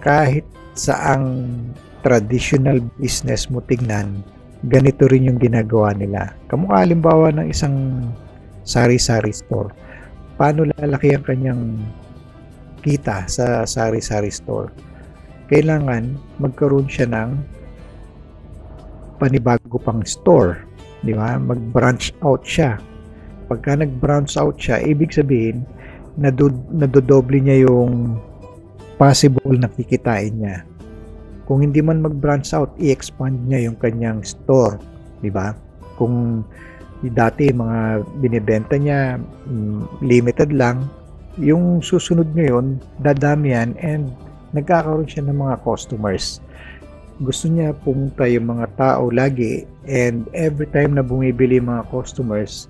kahit saang traditional business mo tignan, ganito rin yung ginagawa nila. Kamukha halimbawa ng isang sari-sari store. Paano lalaki ang kanyang kita sa sari-sari store? Kailangan magkaroon siya ng panibago pang store, di ba? Mag-branch out siya. Pagka nag-branch out siya, ibig sabihin nadodoble niya yung possible na kikitain niya. Kung hindi man mag-branch out, i-expand niya yung kanyang store, di ba? Kung dati mga binibenta niya limited lang, yung susunod ngayon dadami yan and nagkakaroon siya ng mga customers. Gusto niya pumunta yung mga tao lagi, and every time na bumibili mga customers,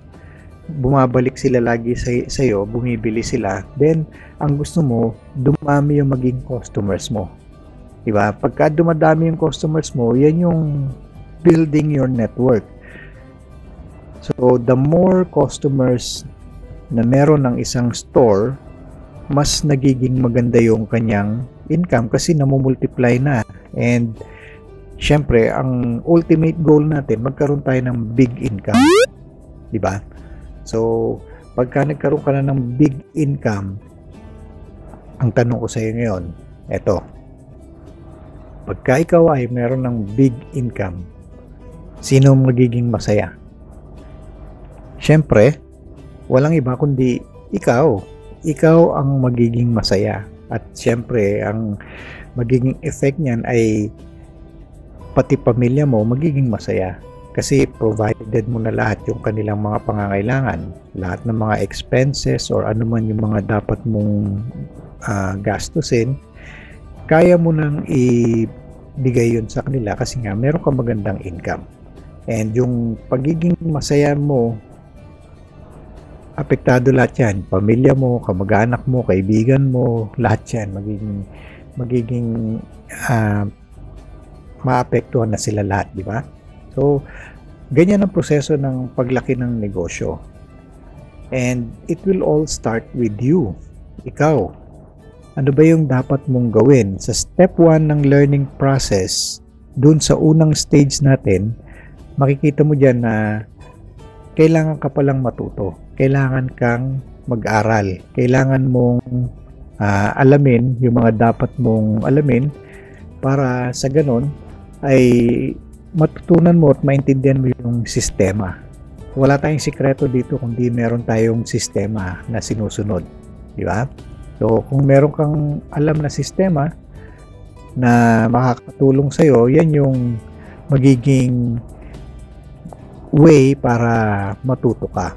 bumabalik sila lagi sa'yo, bumibili sila. Then, ang gusto mo, dumami yung maging customers mo. Diba? Pagka dumadami yung customers mo, yan yung building your network. So, the more customers na meron ng isang store, mas nagiging maganda yung kanyang income kasi namumultiply na. And, syempre, ang ultimate goal natin, magkaroon tayo ng big income. Diba? So, pagka nagkaroon ka na ng big income, ang tanong ko sa iyo ngayon, eto, pagka ikaw ay meron ng big income, sino magiging masaya? Siyempre, walang iba kundi ikaw. Ikaw ang magiging masaya. At siyempre, ang magiging effect niyan ay pati pamilya mo magiging masaya. Kasi provided mo na lahat yung kanilang mga pangangailangan, lahat ng mga expenses or ano man yung mga dapat mong gastusin, kaya mo nang ibigay yun sa kanila kasi nga meron ka magandang income. And yung pagiging masaya mo, apektado lahat yan. Pamilya mo, kamag-anak mo, kaibigan mo, lahat yan magiging maapektuhan na sila lahat, di ba? So, ganyan ang proseso ng paglaki ng negosyo. And it will all start with you. Ikaw. Ano ba yung dapat mong gawin? Sa step 1 ng learning process, dun sa unang stage natin, makikita mo dyan na kailangan ka palang matuto. Kailangan kang mag-aral. Kailangan mong alamin yung mga dapat mong alamin para sa ganon ay matutunan mo at maintindihan mo yung sistema. Wala tayong sikreto dito kundi meron tayong sistema na sinusunod. Di ba? So, kung meron kang alam na sistema na makakatulong sa'yo, yan yung magiging way para matuto ka.